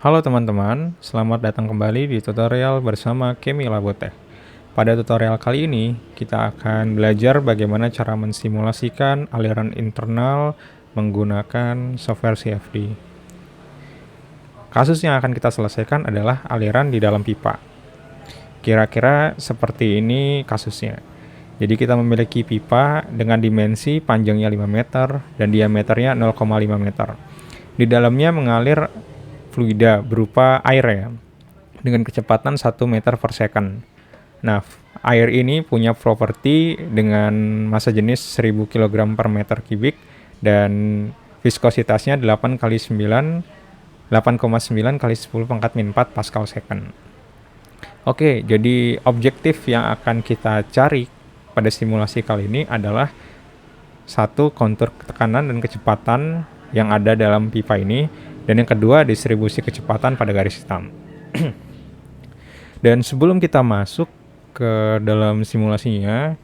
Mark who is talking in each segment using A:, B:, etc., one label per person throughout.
A: Halo teman-teman, selamat datang kembali di tutorial bersama Kemi Labotech. Pada tutorial kali ini, kita akan belajar bagaimana cara mensimulasikan aliran internal menggunakan software CFD. Kasus yang akan kita selesaikan adalah aliran di dalam pipa. Kira-kira seperti ini kasusnya. Jadi kita memiliki pipa dengan dimensi panjangnya 5 meter dan diameternya 0,5 meter. Di dalamnya mengalir fluida berupa air ya, dengan kecepatan 1 meter per second. Nah, air ini punya properti dengan massa jenis 1000 kg per meter kubik dan viskositasnya 8 kali 9, 8,9 kali 10 pangkat min 4 pascal second. Oke, jadi objektif yang akan kita cari pada simulasi kali ini adalah satu, kontur tekanan dan kecepatan yang ada dalam pipa ini, dan yang kedua, distribusi kecepatan pada garis hitam. Dan sebelum kita masuk ke dalam simulasinya,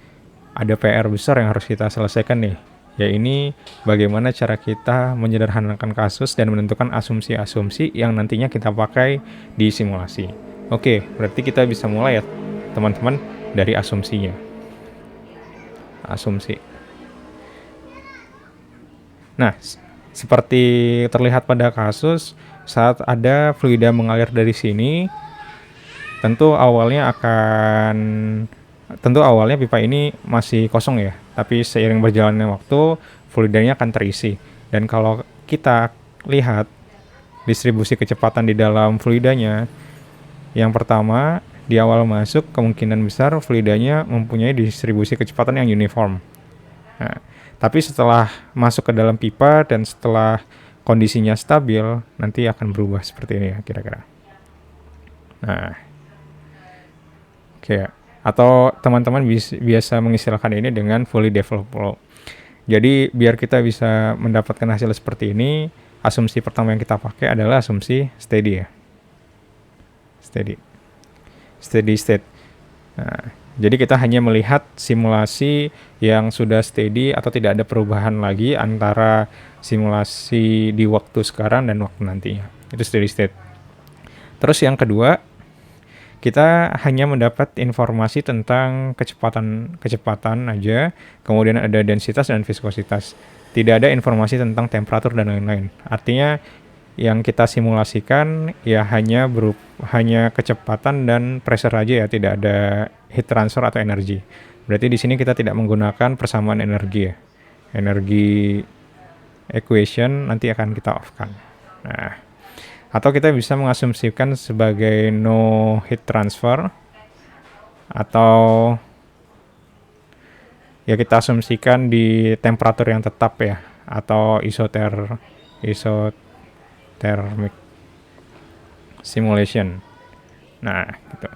A: ada PR besar yang harus kita selesaikan nih, yaitu bagaimana cara kita menyederhanakan kasus dan menentukan asumsi-asumsi yang nantinya kita pakai di simulasi. Oke, berarti kita bisa mulai ya teman-teman dari asumsinya. Asumsi. Nah, seperti terlihat pada kasus, saat ada fluida mengalir dari sini, tentu awalnya pipa ini masih kosong ya, tapi seiring berjalannya waktu, fluidanya akan terisi. Dan kalau kita lihat distribusi kecepatan di dalam fluidanya, yang pertama, di awal masuk kemungkinan besar fluidanya mempunyai distribusi kecepatan yang uniform. Nah, tapi setelah masuk ke dalam pipa dan setelah kondisinya stabil, nanti akan berubah seperti ini ya kira-kira. Nah, oke. Atau teman-teman biasa mengistilahkan ini dengan fully developed flow. Jadi biar kita bisa mendapatkan hasil seperti ini, asumsi pertama yang kita pakai adalah asumsi steady ya. Steady state. Nah, jadi kita hanya melihat simulasi yang sudah steady atau tidak ada perubahan lagi antara simulasi di waktu sekarang dan waktu nantinya. Itu steady state. Terus yang kedua, kita hanya mendapat informasi tentang kecepatan aja, kemudian ada densitas dan viskositas. Tidak ada informasi tentang temperatur dan lain-lain. Artinya yang kita simulasikan ya hanya kecepatan dan pressure aja ya, tidak ada heat transfer atau energi. Berarti di sini kita tidak menggunakan persamaan energi ya. Energi equation nanti akan kita off-kan. Nah, atau kita bisa mengasumsikan sebagai no heat transfer, atau ya kita asumsikan di temperatur yang tetap ya, atau isothermic simulation. Nah, gitu.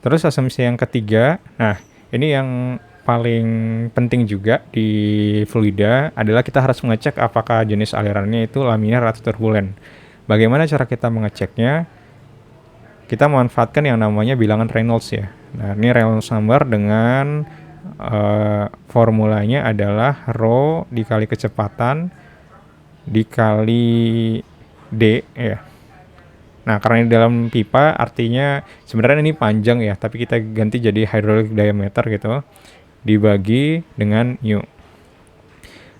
A: Terus asumsi yang ketiga, nah ini yang paling penting juga di fluida adalah kita harus mengecek apakah jenis alirannya itu laminar atau turbulen. Bagaimana cara kita mengeceknya? Kita memanfaatkan yang namanya bilangan Reynolds ya. Nah, ini Reynolds number dengan formulanya adalah rho dikali kecepatan dikali D ya. Nah, karena di dalam pipa artinya sebenarnya ini panjang ya, tapi kita ganti jadi hydraulic diameter gitu, dibagi dengan mu.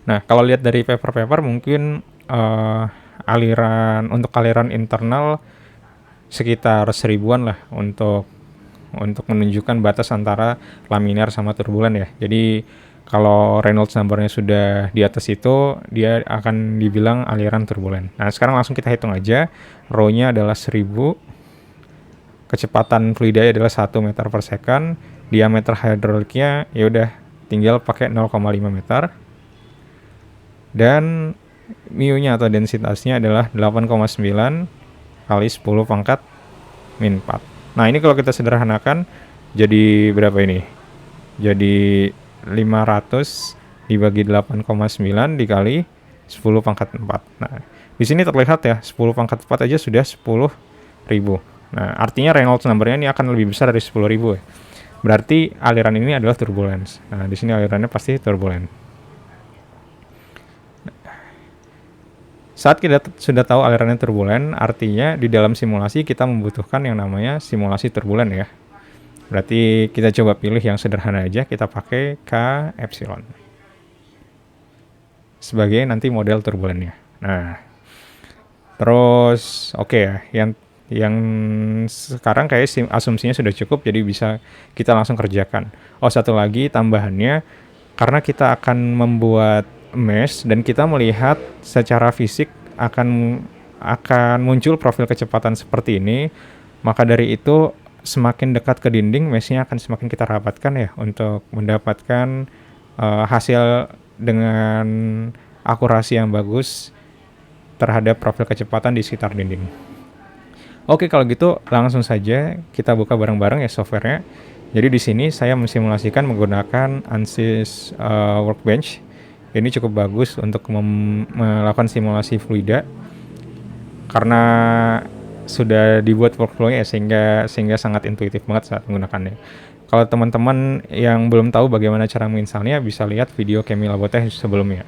A: Nah, kalau lihat dari paper-paper mungkin untuk aliran internal sekitar 1000-an lah untuk menunjukkan batas antara laminar sama turbulen ya. Jadi kalau Reynolds number-nya sudah di atas itu, dia akan dibilang aliran turbulen. Nah, sekarang langsung kita hitung aja. Rho-nya adalah 1000, kecepatan fluida adalah 1 meter per second, diameter hydrauliknya ya udah tinggal pakai 0,5 meter. Dan mu-nya atau densitasnya adalah 8,9 kali 10 pangkat min 4. Nah, ini kalau kita sederhanakan jadi berapa ini? Jadi 500 dibagi 8,9 dikali 10 pangkat 4. Nah, di sini terlihat ya, 10 pangkat 4 aja sudah 10.000. Nah, artinya Reynolds number-nya ini akan lebih besar dari 10.000 ya. Berarti aliran ini adalah turbulence. Nah, di sini alirannya pasti turbulent. Saat kita sudah tahu alirannya turbulen, artinya di dalam simulasi kita membutuhkan yang namanya simulasi turbulen ya. Berarti kita coba pilih yang sederhana aja, kita pakai K epsilon sebagai nanti model turbulennya. Nah, terus oke ya, yang sekarang kayak asumsinya sudah cukup, jadi bisa kita langsung kerjakan. Oh, satu lagi tambahannya, karena kita akan membuat mesh dan kita melihat secara fisik akan muncul profil kecepatan seperti ini, maka dari itu semakin dekat ke dinding meshnya akan semakin kita rapatkan ya untuk mendapatkan hasil dengan akurasi yang bagus terhadap profil kecepatan di sekitar dinding. Oke, kalau gitu langsung saja kita buka bareng-bareng ya softwarenya. Jadi di sini saya mensimulasikan menggunakan ANSYS Workbench. Ini cukup bagus untuk melakukan simulasi fluida karena sudah dibuat workflow-nya ya, sehingga sangat intuitif banget saat menggunakannya. Kalau teman-teman yang belum tahu bagaimana cara menginstalnya, bisa lihat video Kemi Laboteh sebelumnya.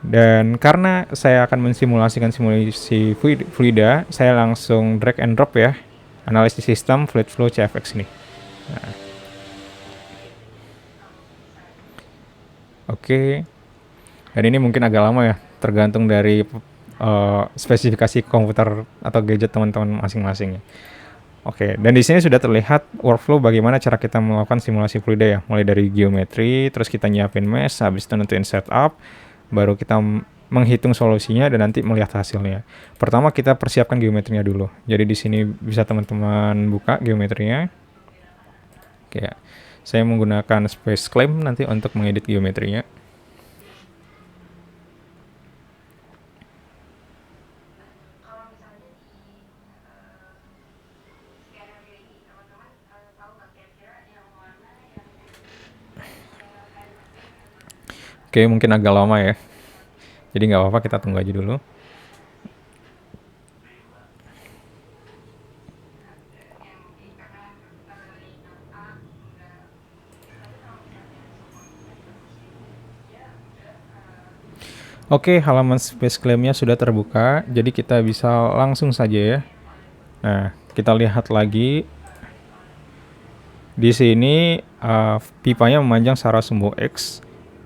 A: Dan karena saya akan mensimulasikan simulasi fluida, saya langsung drag and drop ya, analisis sistem fluid flow CFX ini. Nah. Oke, dan ini mungkin agak lama ya, tergantung dari spesifikasi komputer atau gadget teman-teman masing-masing ya. Oke, dan di sini sudah terlihat workflow bagaimana cara kita melakukan simulasi fluida ya, mulai dari geometri, terus kita nyiapin mesh, habis itu nentuin setup, baru kita menghitung solusinya dan nanti melihat hasilnya. Pertama kita persiapkan geometrinya dulu. Jadi di sini bisa teman-teman buka geometrinya. Oke, saya menggunakan space claim nanti untuk mengedit geometrinya. Oke, mungkin agak lama ya. Jadi nggak apa-apa, kita tunggu aja dulu. Oke, halaman space claim-nya sudah terbuka, jadi kita bisa langsung saja ya. Nah, kita lihat lagi. Di sini pipanya memanjang secara sumbu X.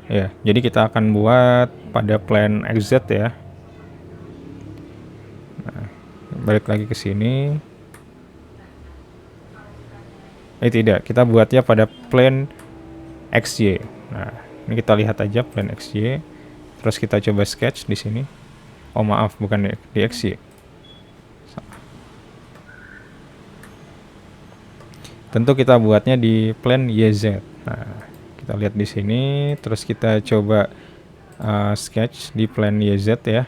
A: Ya, jadi kita akan buat pada plane XZ ya. Nah, balik lagi ke sini. Tidak, kita buatnya pada plane XY. Nah, ini kita lihat aja plane XY. Terus kita coba sketch di sini. Oh maaf, bukan di XY. Tentu kita buatnya di plane YZ. Nah, kita lihat di sini, terus kita coba sketch di plane YZ ya.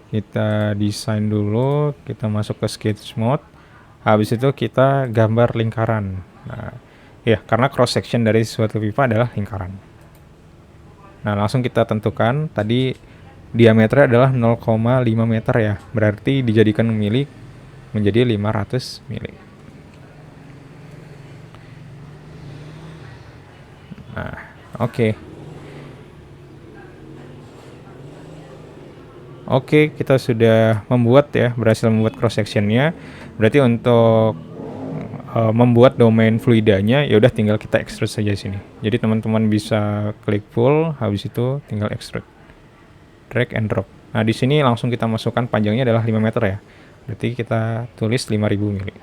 A: Kita desain dulu, kita masuk ke sketch mode. Habis itu kita gambar lingkaran. Nah, ya karena cross section dari suatu pipa adalah lingkaran. Nah, langsung kita tentukan tadi diameternya adalah 0,5 meter ya. Berarti dijadikan mili menjadi 500 mili. Nah, oke. Oke, kita sudah berhasil membuat cross sectionnya. Berarti untuk membuat domain fluidanya, ya udah tinggal kita extrude saja di sini. Jadi teman-teman bisa klik full, habis itu tinggal extrude, drag and drop. Nah, di sini langsung kita masukkan panjangnya adalah 5 meter ya. Berarti kita tulis 5000 mili.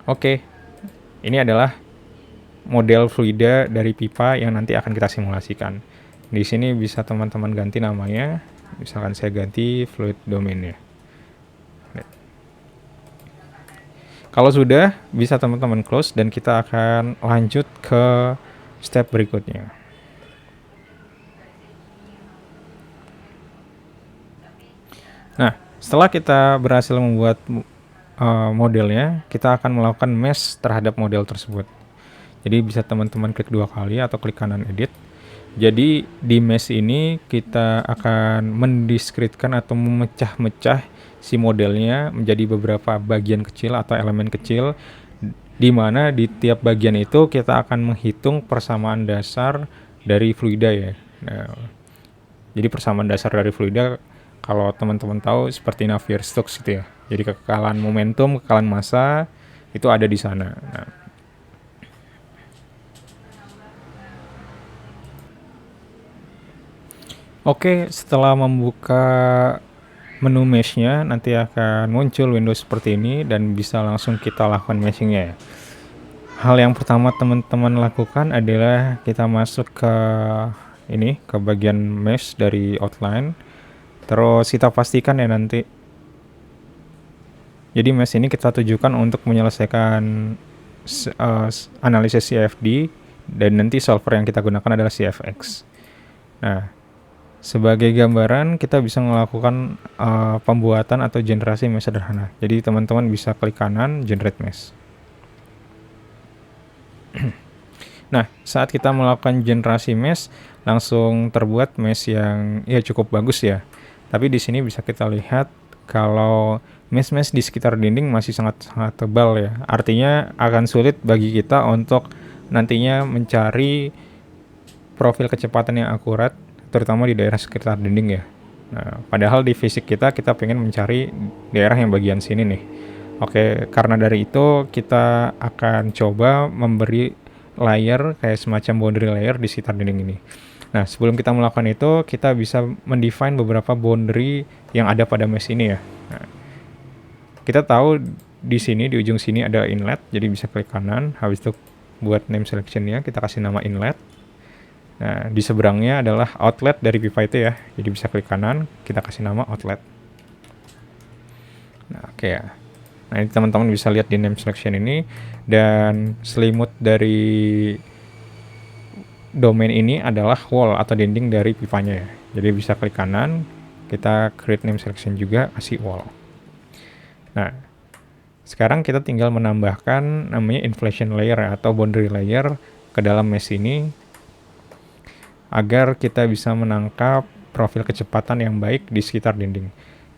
A: Oke, ini adalah model fluida dari pipa yang nanti akan kita simulasikan. Di sini bisa teman-teman ganti namanya, misalkan saya ganti fluid domain ya. Kalau sudah, bisa teman-teman close dan kita akan lanjut ke step berikutnya. Nah, setelah kita berhasil membuat modelnya, kita akan melakukan mesh terhadap model tersebut. Jadi bisa teman-teman klik 2 kali atau klik kanan edit. Jadi di mesh ini kita akan mendiskretkan atau memecah-mecah si modelnya menjadi beberapa bagian kecil atau elemen kecil, di mana di tiap bagian itu kita akan menghitung persamaan dasar dari fluida ya. Nah, Jadi persamaan dasar dari fluida kalau teman-teman tahu seperti Navier-Stokes gitu ya. Jadi kekekalan momentum, kekekalan massa itu ada di sana. Nah, oke, setelah membuka menu mesh-nya nanti akan muncul window seperti ini dan bisa langsung kita lakukan meshing-nya ya. Hal yang pertama teman-teman lakukan adalah kita masuk ke ini, ke bagian mesh dari outline. Terus kita pastikan ya nanti. Jadi mesh ini kita tujukan untuk menyelesaikan analisis CFD dan nanti solver yang kita gunakan adalah CFX. Nah, sebagai gambaran kita bisa melakukan pembuatan atau generasi mesh sederhana. Jadi teman-teman bisa klik kanan generate mesh. Nah, saat kita melakukan generasi mesh langsung terbuat mesh yang ya cukup bagus ya. Tapi di sini bisa kita lihat kalau mesh-mesh di sekitar dinding masih sangat-sangat tebal ya. Artinya akan sulit bagi kita untuk nantinya mencari profil kecepatan yang akurat, terutama di daerah sekitar dinding ya. Nah, padahal di fisik kita pengen mencari daerah yang bagian sini nih. Oke, karena dari itu kita akan coba memberi layer kayak semacam boundary layer di sekitar dinding ini. Nah, sebelum kita melakukan itu, kita bisa mendefine beberapa boundary yang ada pada mesh ini ya. Nah, kita tahu di sini, di ujung sini ada inlet, jadi bisa klik kanan, habis itu buat name selection-nya, kita kasih nama inlet. Nah, di seberangnya adalah outlet dari pipa itu ya, jadi bisa klik kanan, kita kasih nama outlet. Nah, oke ya. Nah, ini teman-teman bisa lihat di name selection ini, dan selimut dari domain ini adalah wall atau dinding dari pipanya ya. Jadi bisa klik kanan, kita create name selection juga, kasih wall. Nah, sekarang kita tinggal menambahkan namanya inflation layer atau boundary layer ke dalam mesh ini agar kita bisa menangkap profil kecepatan yang baik di sekitar dinding.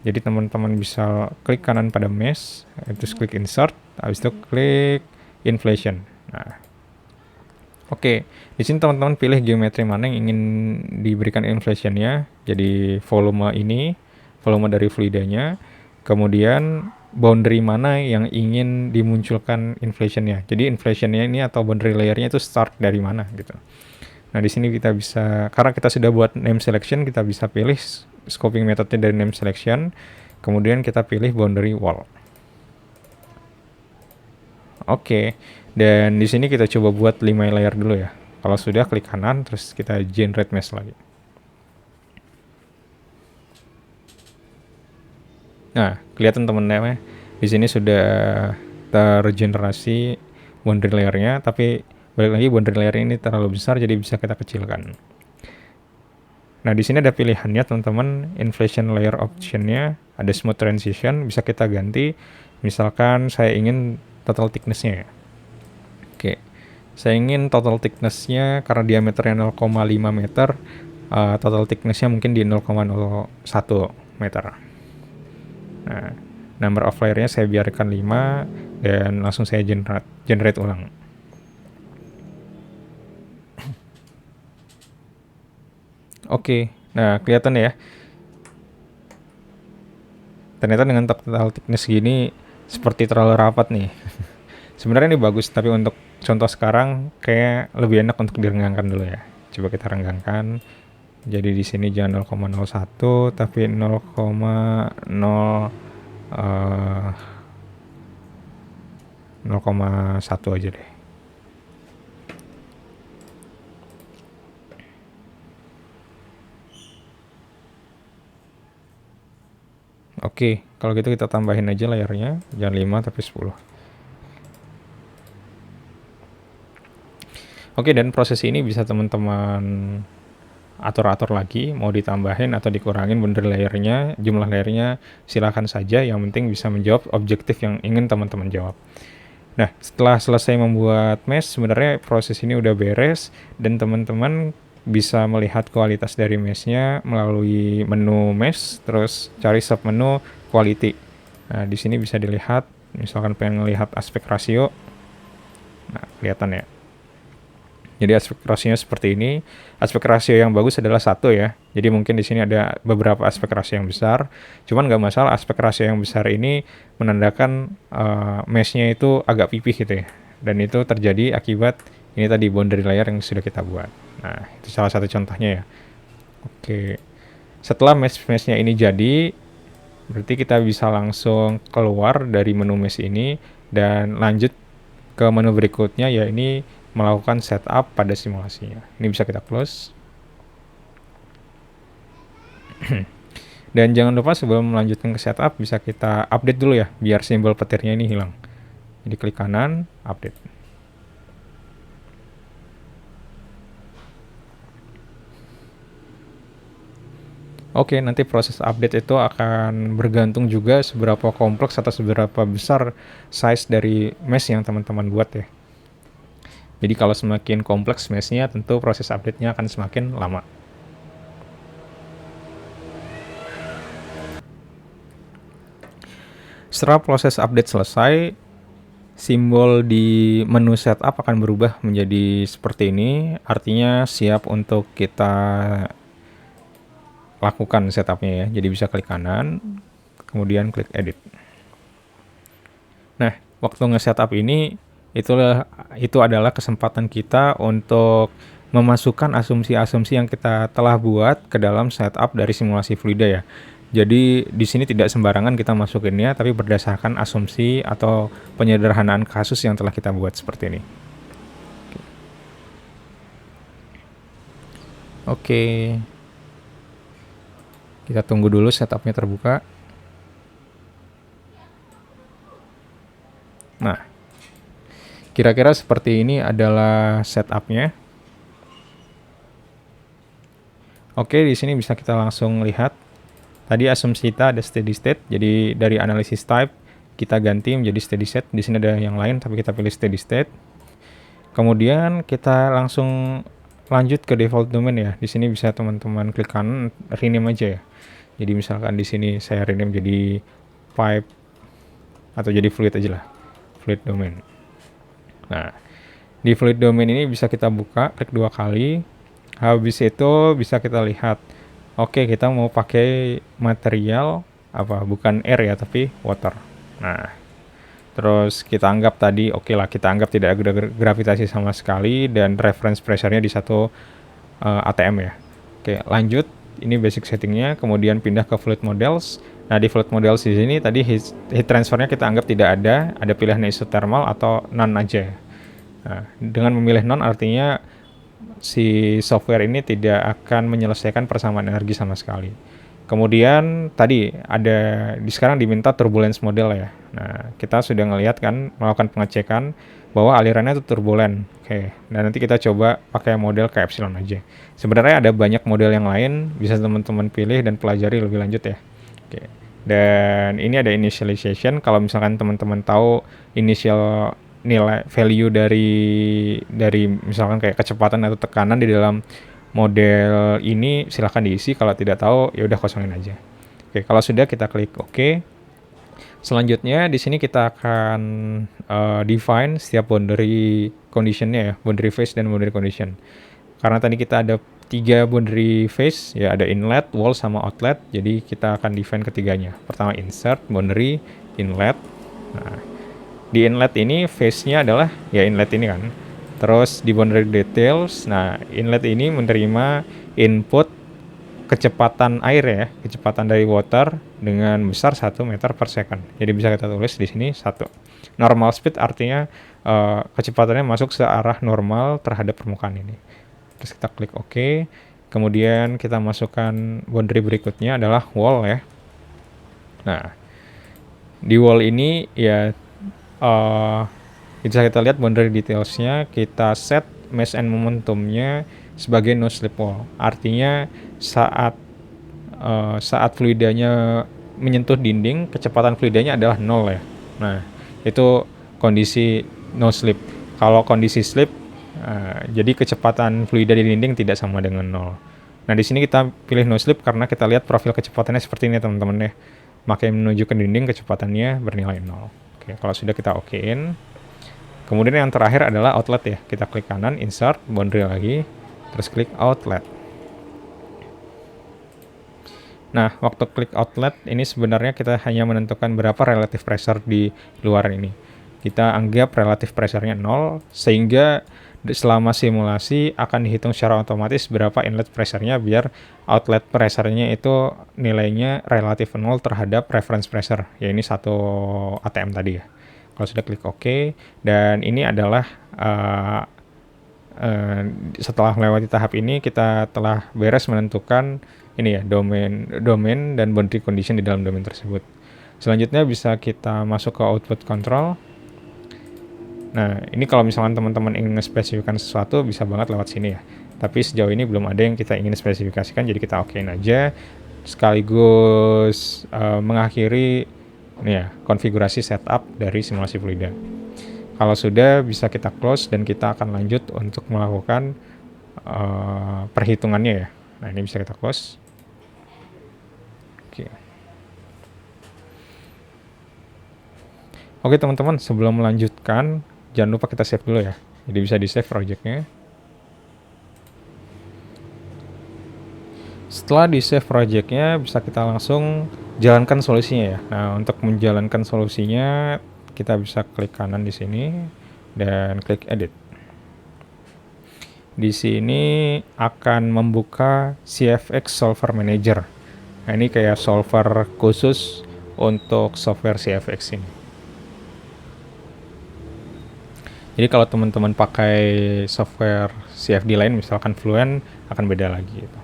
A: Jadi teman-teman bisa klik kanan pada mesh, terus klik insert, habis itu klik inflation. Nah, oke, di sini teman-teman pilih geometri mana yang ingin diberikan inflation-nya. Jadi volume ini, volume dari fluidanya, kemudian boundary mana yang ingin dimunculkan inflation-nya. Jadi inflation-nya ini atau boundary layer-nya itu start dari mana gitu. Nah, di sini kita bisa, karena kita sudah buat name selection, kita bisa pilih scoping metode dari name selection, kemudian kita pilih boundary wall. Oke, dan di sini kita coba buat 5 layer dulu ya. Kalau sudah, klik kanan, terus kita generate mesh lagi. Nah, kelihatan teman-teman, di sini sudah tergenerasi boundary layer-nya, tapi balik lagi boundary layer ini terlalu besar, jadi bisa kita kecilkan. Nah, di sini ada pilihannya teman-teman, inflation layer option-nya, ada smooth transition, bisa kita ganti. Misalkan saya ingin total thickness-nya ya. Oke, saya ingin total thickness-nya karena diameternya 0,5 meter, total thickness-nya mungkin di 0,01 meter. Nah, number of layer-nya saya biarkan 5 dan langsung saya generate ulang. Oke, nah kelihatan ya. Ternyata dengan total thickness gini seperti terlalu rapat nih. Sebenarnya ini bagus, tapi untuk contoh sekarang kayak lebih enak untuk direnggangkan dulu ya. Coba kita renggangkan. Jadi di sini jangan 0,01 tapi 0,1 aja deh. Oke, kalau gitu kita tambahin aja layarnya, jangan 5 tapi 10. Oke, dan proses ini bisa teman-teman atur-atur lagi, mau ditambahin atau dikurangin boundary layernya, jumlah layernya silahkan saja, yang penting bisa menjawab objektif yang ingin teman-teman jawab. Nah, setelah selesai membuat mesh, sebenarnya proses ini udah beres, dan teman-teman bisa melihat kualitas dari mesh-nya melalui menu mesh, terus cari submenu quality. Nah, di sini bisa dilihat, misalkan pengen melihat aspek rasio, nah kelihatan ya. Jadi aspek rasionya seperti ini. Aspek rasio yang bagus adalah 1 ya. Jadi mungkin di sini ada beberapa aspek rasio yang besar. Cuman nggak masalah, aspek rasio yang besar ini menandakan mesh-nya itu agak pipih gitu ya. Dan itu terjadi akibat ini tadi boundary layer yang sudah kita buat. Nah, itu salah satu contohnya ya. Oke. Setelah mesh-nya ini jadi, berarti kita bisa langsung keluar dari menu mesh ini dan lanjut ke menu berikutnya, ya ini melakukan setup pada simulasinya. Ini bisa kita close. Dan jangan lupa sebelum melanjutkan ke setup, bisa kita update dulu ya, biar simbol petirnya ini hilang. Jadi klik kanan, update. Oke, nanti proses update itu akan bergantung juga seberapa kompleks atau seberapa besar size dari mesh yang teman-teman buat ya. Jadi kalau semakin kompleks mesh-nya, tentu proses update-nya akan semakin lama. Setelah proses update selesai, simbol di menu setup akan berubah menjadi seperti ini, artinya siap untuk kita lakukan setupnya ya. Jadi bisa klik kanan, kemudian klik edit. Nah, waktu nge-setup ini, itu adalah kesempatan kita untuk memasukkan asumsi-asumsi yang kita telah buat ke dalam setup dari simulasi fluida ya. Jadi di sini tidak sembarangan kita masukinnya, tapi berdasarkan asumsi atau penyederhanaan kasus yang telah kita buat seperti ini. Oke. Kita tunggu dulu setupnya terbuka. Nah, kira-kira seperti ini adalah setupnya. Oke, di sini bisa kita langsung lihat. Tadi asumsi kita ada steady state, jadi dari analisis type kita ganti menjadi steady state. Di sini ada yang lain, tapi kita pilih steady state. Kemudian kita langsung lanjut ke default domain ya. Di sini bisa teman-teman klik kanan, rename aja ya. Jadi misalkan di sini saya rename jadi pipe atau jadi fluid aja lah, fluid domain. Nah, di fluid domain ini bisa kita buka, klik 2 kali. Habis itu bisa kita lihat, oke, kita mau pakai material apa, bukan air ya, tapi water. Nah, terus kita anggap tadi, oke lah, kita anggap tidak ada gravitasi sama sekali dan reference pressure-nya di 1 atm ya. Oke, lanjut. Ini basic settingnya, kemudian pindah ke fluid models. Nah, di fluid models di sini tadi heat transfernya kita anggap tidak ada pilihan isothermal atau none aja. Nah, dengan memilih none artinya si software ini tidak akan menyelesaikan persamaan energi sama sekali. Kemudian tadi sekarang diminta turbulence model ya. Nah, kita sudah ngelihat kan, melakukan pengecekan bahwa alirannya itu turbulen. Oke, dan nanti kita coba pakai model ke epsilon aja. Sebenarnya ada banyak model yang lain, bisa teman-teman pilih dan pelajari lebih lanjut ya. Oke. Dan ini ada initialization, kalau misalkan teman-teman tahu initial nilai value dari misalkan kayak kecepatan atau tekanan di dalam model ini, silahkan diisi. Kalau tidak tahu ya udah kosongin aja. Oke, kalau sudah kita klik OK. Selanjutnya di sini kita akan define setiap boundary conditionnya ya, boundary phase dan boundary condition. Karena tadi kita ada 3 boundary phase ya, ada inlet, wall sama outlet. Jadi kita akan define ketiganya. Pertama insert, boundary, inlet. Nah, di inlet ini phase-nya adalah ya inlet ini kan. Terus di boundary details, nah inlet ini menerima input kecepatan air ya, kecepatan dari water dengan besar 1 meter per second. Jadi bisa kita tulis di sini 1. Normal speed artinya kecepatannya masuk searah normal terhadap permukaan ini. Terus kita klik OK. Kemudian kita masukkan boundary berikutnya adalah wall ya. Nah, di wall ini ya bisa kita lihat boundary detailsnya, kita set mass and momentumnya sebagai no slip wall. Artinya saat fluidanya menyentuh dinding, kecepatan fluidanya adalah 0 ya. Nah, itu kondisi no slip. Kalau kondisi slip, jadi kecepatan fluida di dinding tidak sama dengan 0. Nah, di sini kita pilih no slip karena kita lihat profil kecepatannya seperti ini teman-teman ya. Makin menuju ke dinding, kecepatannya bernilai 0. Oke, kalau sudah kita OK-in. Kemudian yang terakhir adalah outlet ya. Kita klik kanan, insert, boundary lagi, terus klik outlet. Nah, waktu klik outlet ini sebenarnya kita hanya menentukan berapa relative pressure di luar ini. Kita anggap relative pressure-nya 0, sehingga selama simulasi akan dihitung secara otomatis berapa inlet pressure-nya biar outlet pressure-nya itu nilainya relatif 0 terhadap reference pressure, ya ini satu ATM tadi ya. Kalau sudah klik OK, dan ini adalah setelah melewati tahap ini kita telah beres menentukan ini ya domain dan boundary condition di dalam domain tersebut. Selanjutnya bisa kita masuk ke output control. Nah, ini kalau misalkan teman-teman ingin spesifikasikan sesuatu bisa banget lewat sini ya. Tapi sejauh ini belum ada yang kita ingin spesifikasikan, jadi kita okein aja. Sekaligus mengakhiri ini ya, konfigurasi setup dari simulasi fluida. Kalau sudah bisa kita close dan kita akan lanjut untuk melakukan perhitungannya ya. Nah, ini bisa kita close. Oke teman-teman, sebelum melanjutkan jangan lupa kita save dulu ya. Jadi bisa di save projectnya. Setelah di save projectnya bisa kita langsung jalankan solusinya ya. Nah, untuk menjalankan solusinya kita bisa klik kanan di sini dan klik edit. Di sini akan membuka CFX Solver Manager. Nah, ini kayak solver khusus untuk software CFX ini. Jadi kalau teman-teman pakai software CFD lain, misalkan Fluent, akan beda lagi gitu.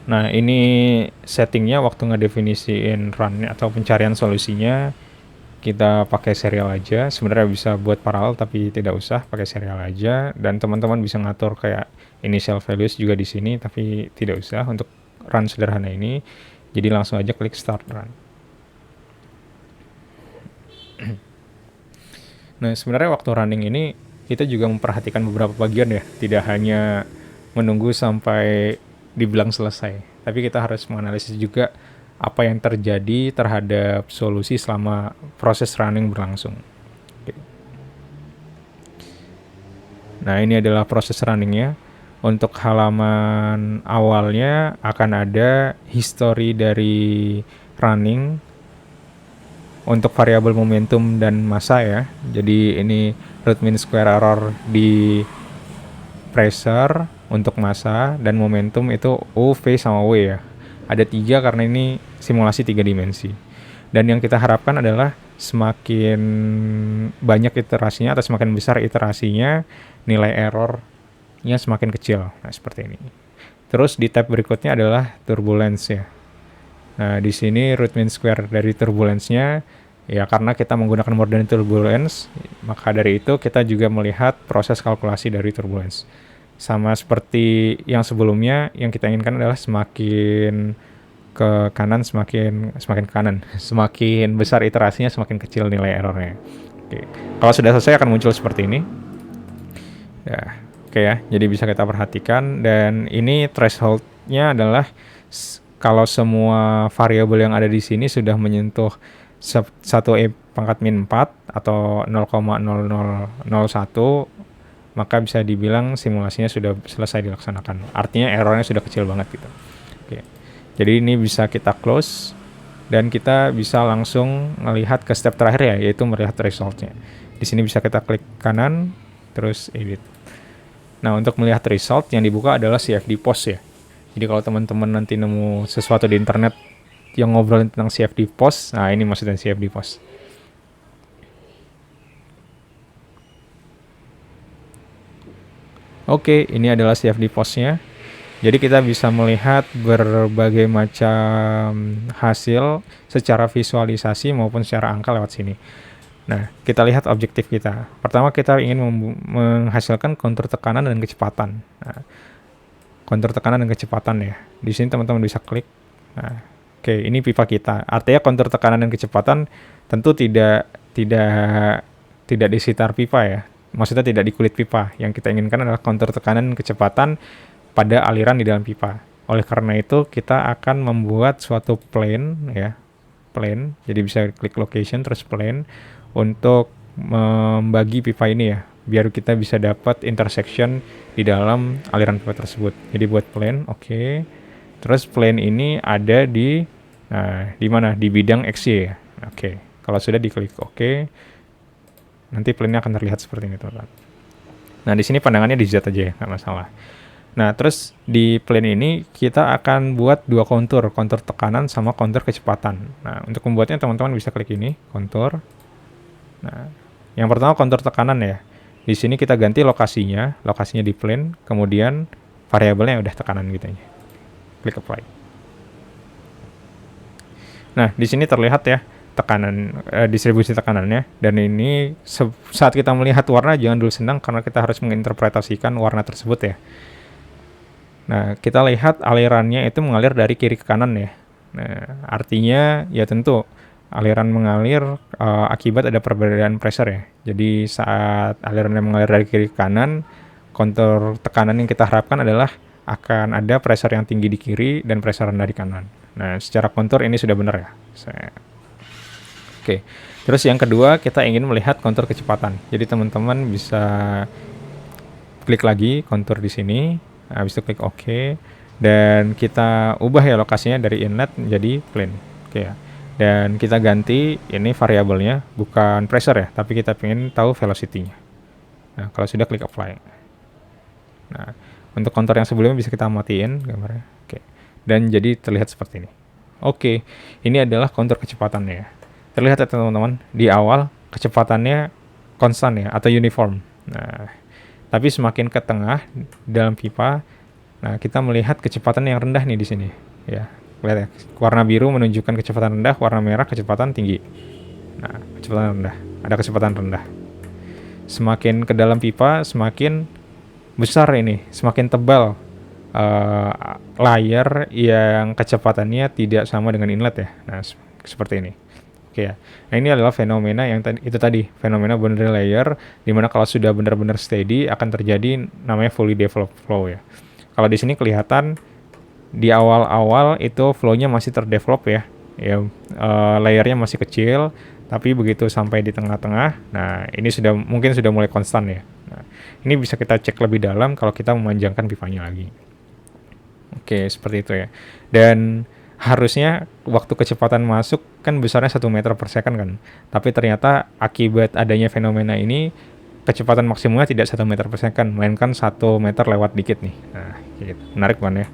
A: Nah, ini settingnya waktu ngedefinisiin run atau pencarian solusinya, kita pakai serial aja. Sebenarnya bisa buat paralel, tapi tidak usah, pakai serial aja. Dan teman-teman bisa ngatur kayak initial values juga di sini, tapi tidak usah untuk run sederhana ini. Jadi langsung aja klik start run. Nah, sebenarnya waktu running ini kita juga memperhatikan beberapa bagian ya, tidak hanya menunggu sampai dibilang selesai, tapi kita harus menganalisis juga apa yang terjadi terhadap solusi selama proses running berlangsung. Oke. Nah, ini adalah proses runningnya. Untuk halaman awalnya akan ada history dari running untuk variabel momentum dan massa ya. Jadi ini root mean square error di pressure untuk massa, dan momentum itu U, V, sama W ya. Ada 3 karena ini simulasi 3 dimensi. Dan yang kita harapkan adalah semakin banyak iterasinya atau semakin besar iterasinya, nilai errornya semakin kecil. Nah, seperti ini. Terus di tab berikutnya adalah turbulence ya. Nah, di sini root mean square dari turbulence-nya ya, karena kita menggunakan more than turbulence, maka dari itu kita juga melihat proses kalkulasi dari turbulence. Sama seperti yang sebelumnya, yang kita inginkan adalah semakin ke kanan semakin ke kanan. Semakin besar iterasinya semakin kecil nilai errornya. Oke. Kalau sudah selesai akan muncul seperti ini. Ya, oke ya. Jadi bisa kita perhatikan, dan ini threshold-nya adalah kalau semua variabel yang ada di sini sudah menyentuh 1e pangkat min 4 atau 0,0001, maka bisa dibilang simulasinya sudah selesai dilaksanakan. Artinya errornya sudah kecil banget gitu. Oke. Jadi ini bisa kita close dan kita bisa langsung melihat ke step terakhir ya, yaitu melihat resultnya. Di sini bisa kita klik kanan terus edit. Nah, untuk melihat result yang dibuka adalah CFD post ya. Jadi kalau teman-teman nanti nemu sesuatu di internet yang ngobrolin tentang CFD post, nah ini maksudnya CFD post. Oke, ini adalah CFD postnya. Jadi kita bisa melihat berbagai macam hasil secara visualisasi maupun secara angka lewat sini. Nah, kita lihat objektif kita. Pertama, kita ingin menghasilkan kontur tekanan dan kecepatan. Nah, kontur tekanan dan kecepatan ya. Di sini teman-teman bisa klik. Nah, oke, ini pipa kita. Artinya kontur tekanan dan kecepatan tentu tidak di sekitar pipa ya. Maksudnya tidak di kulit pipa. Yang kita inginkan adalah kontur tekanan dan kecepatan pada aliran di dalam pipa. Oleh karena itu, kita akan membuat suatu plane ya. Plane. Jadi bisa klik location terus plane untuk membagi pipa ini ya, biar kita bisa dapat intersection di dalam aliran pipa tersebut. Jadi buat plane, oke. Terus plane ini ada di mana? Di bidang XY ya. Oke. Kalau sudah diklik oke, nanti plane-nya akan terlihat seperti ini, teman-teman. Nah, di sini pandangannya di Z aja ya, nggak masalah. Nah, terus di plane ini kita akan buat dua kontur tekanan sama kontur kecepatan. Nah, untuk membuatnya teman-teman bisa klik ini, kontur. Nah, yang pertama kontur tekanan ya. Di sini kita ganti lokasinya di plane, kemudian variabelnya udah tekanan gitu aja. Klik apply. Nah, di sini terlihat ya tekanan distribusi tekanannya, dan ini saat kita melihat warna jangan dulu senang karena kita harus menginterpretasikan warna tersebut ya. Nah, kita lihat alirannya itu mengalir dari kiri ke kanan ya. Nah, artinya ya tentu aliran mengalir akibat ada perbedaan pressure ya. Jadi saat aliran mengalir dari kiri ke kanan, kontur tekanan yang kita harapkan adalah akan ada pressure yang tinggi di kiri dan pressure rendah di kanan. Nah, secara kontur ini sudah benar ya. Oke. Terus yang kedua, kita ingin melihat kontur kecepatan. Jadi teman-teman bisa klik lagi kontur di sini, habis itu klik OK, dan kita ubah ya lokasinya dari inlet menjadi plane. Oke ya. Dan kita ganti ini variabelnya bukan pressure ya, tapi kita ingin tahu velocity-nya. Nah, kalau sudah klik apply. Nah, untuk kontur yang sebelumnya bisa kita matiin gambarnya. Oke. Dan jadi terlihat seperti ini. Oke, ini adalah kontur kecepatannya ya. Terlihat ya teman-teman, di awal kecepatannya konstan ya, atau uniform. Nah, tapi semakin ke tengah dalam pipa, nah kita melihat kecepatan yang rendah nih di sini ya. Lihat ya, warna biru menunjukkan kecepatan rendah, warna merah kecepatan tinggi. Nah, kecepatan rendah, ada kecepatan rendah. Semakin ke dalam pipa, semakin besar ini, semakin tebal layar yang kecepatannya tidak sama dengan inlet ya. Nah, seperti ini. Oke ya. Nah, ini adalah fenomena yang tadi, fenomena boundary layer, dimana kalau sudah benar-benar steady akan terjadi namanya fully developed flow ya. Kalau di sini kelihatan di awal-awal itu flow-nya masih terdevelop ya, layernya masih kecil, tapi begitu sampai di tengah-tengah, nah ini mungkin sudah mulai konstan ya. Nah, ini bisa kita cek lebih dalam kalau kita memanjangkan pipanya lagi. Oke, seperti itu ya. Dan harusnya waktu kecepatan masuk kan besarnya 1 meter per second kan, tapi ternyata akibat adanya fenomena ini kecepatan maksimumnya tidak 1 meter per second, melainkan 1 meter lewat dikit nih. Nah, gitu. Menarik kan ya.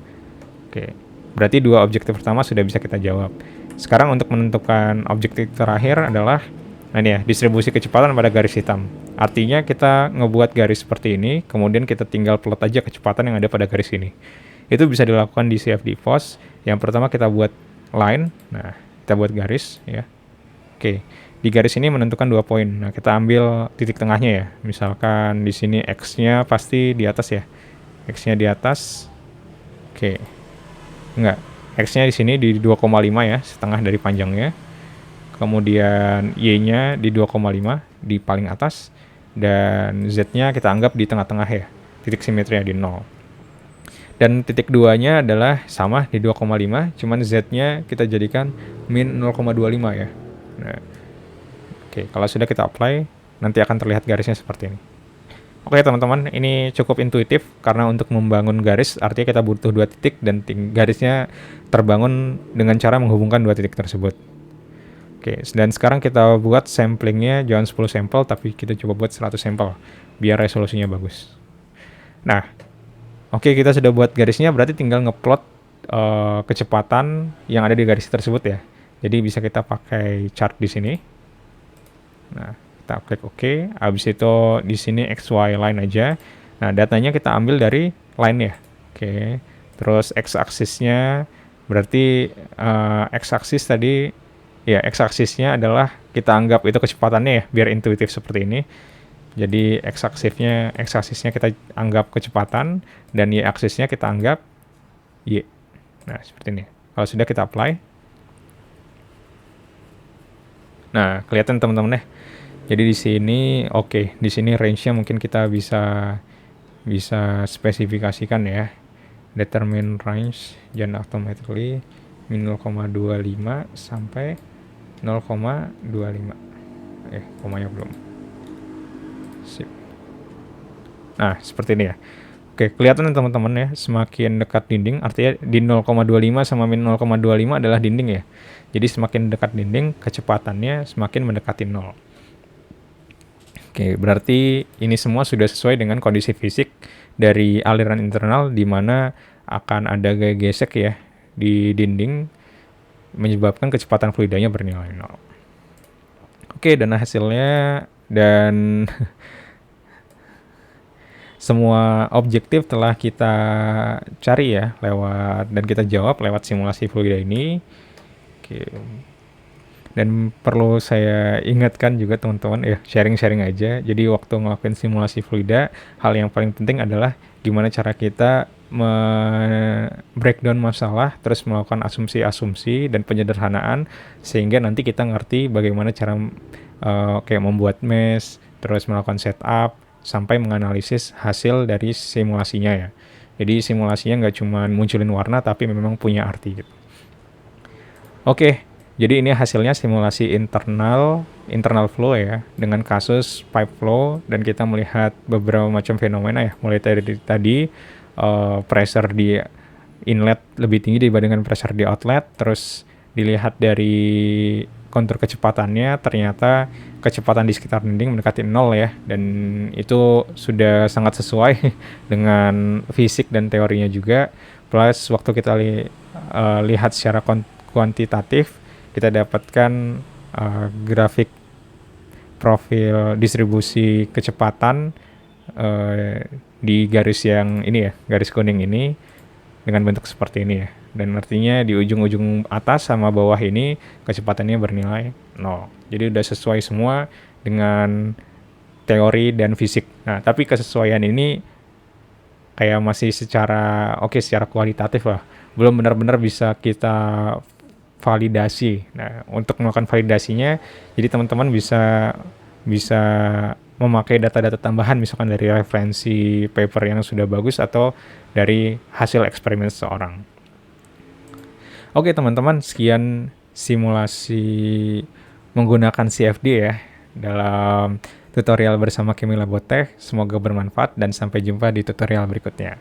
A: Oke, berarti dua objektif pertama sudah bisa kita jawab. Sekarang untuk menentukan objektif terakhir adalah, nah ini ya, distribusi kecepatan pada garis hitam. Artinya kita ngebuat garis seperti ini, kemudian kita tinggal plot aja kecepatan yang ada pada garis ini. Itu bisa dilakukan di CFD POS. Yang pertama kita buat line, nah kita buat garis ya. Oke, di garis ini menentukan 2 poin. Nah, kita ambil titik tengahnya ya. Misalkan di sini X-nya pasti di atas ya. X-nya di atas. Oke. Enggak, X-nya di sini di 2,5 ya, setengah dari panjangnya. Kemudian Y-nya di 2,5 di paling atas, dan Z-nya kita anggap di tengah-tengah ya. Titik simetrinya di 0. Dan titik 2-nya adalah sama di 2,5, cuman Z-nya kita jadikan min 0,25 ya. Nah, oke, kalau sudah kita apply, nanti akan terlihat garisnya seperti ini. Oke teman-teman, ini cukup intuitif karena untuk membangun garis artinya kita butuh 2 titik dan garisnya terbangun dengan cara menghubungkan 2 titik tersebut. Oke, dan sekarang kita buat samplingnya jangan 10 sampel tapi kita coba buat 100 sampel biar resolusinya bagus. Nah, oke, kita sudah buat garisnya, berarti tinggal ngeplot kecepatan yang ada di garis tersebut ya. Jadi bisa kita pakai chart di sini. Nah, kita klik OK. Habis itu di sini XY line aja. Nah, datanya kita ambil dari line ya. Oke. Terus x-aksisnya berarti x-aksis tadi ya, x-aksisnya adalah kita anggap itu kecepatannya ya, biar intuitif seperti ini. Jadi x-aksisnya kita anggap kecepatan dan y-aksisnya kita anggap y. Nah, seperti ini. Kalau sudah kita apply. Nah, kelihatan teman-teman ya. Jadi di sini oke, di sini range-nya mungkin kita bisa spesifikasikan ya. Determine range jangan automatically min 0,25 sampai 0,25. Komanya belum. Sip. Nah, seperti ini ya. Oke, kelihatan teman-teman ya, semakin dekat dinding, artinya di 0,25 sama min 0,25 adalah dinding ya. Jadi semakin dekat dinding, kecepatannya semakin mendekati 0. Oke, berarti ini semua sudah sesuai dengan kondisi fisik dari aliran internal di mana akan ada gaya gesek ya di dinding menyebabkan kecepatan fluidanya bernilai 0. Oke, dan hasilnya dan semua objektif telah kita cari ya lewat dan kita jawab lewat simulasi fluida ini. Oke. Dan perlu saya ingatkan juga teman-teman ya, sharing-sharing aja. Jadi waktu ngelakuin simulasi fluida, hal yang paling penting adalah gimana cara kita breakdown masalah, terus melakukan asumsi-asumsi dan penyederhanaan sehingga nanti kita ngerti bagaimana cara kayak membuat mesh, terus melakukan setup sampai menganalisis hasil dari simulasinya ya. Jadi simulasinya nggak cuma munculin warna tapi memang punya arti gitu. Oke, jadi ini hasilnya simulasi internal flow ya dengan kasus pipe flow, dan kita melihat beberapa macam fenomena ya, mulai dari tadi pressure di inlet lebih tinggi dibandingkan pressure di outlet, terus dilihat dari kontur kecepatannya, ternyata kecepatan di sekitar dinding mendekati 0 ya, dan itu sudah sangat sesuai dengan fisik dan teorinya juga. Plus waktu kita lihat secara kuantitatif, kita dapatkan grafik profil distribusi kecepatan di garis yang ini ya, garis kuning ini dengan bentuk seperti ini ya. Dan artinya di ujung-ujung atas sama bawah ini kecepatannya bernilai 0. Jadi udah sesuai semua dengan teori dan fisik. Nah, tapi kesesuaian ini kayak masih secara kualitatif lah. Belum benar-benar bisa kita validasi. Nah, untuk melakukan validasinya, jadi teman-teman bisa memakai data-data tambahan, misalkan dari referensi paper yang sudah bagus atau dari hasil eksperimen seseorang. Oke teman-teman, sekian simulasi menggunakan CFD ya dalam tutorial bersama Kemi Labotech. Semoga bermanfaat dan sampai jumpa di tutorial berikutnya.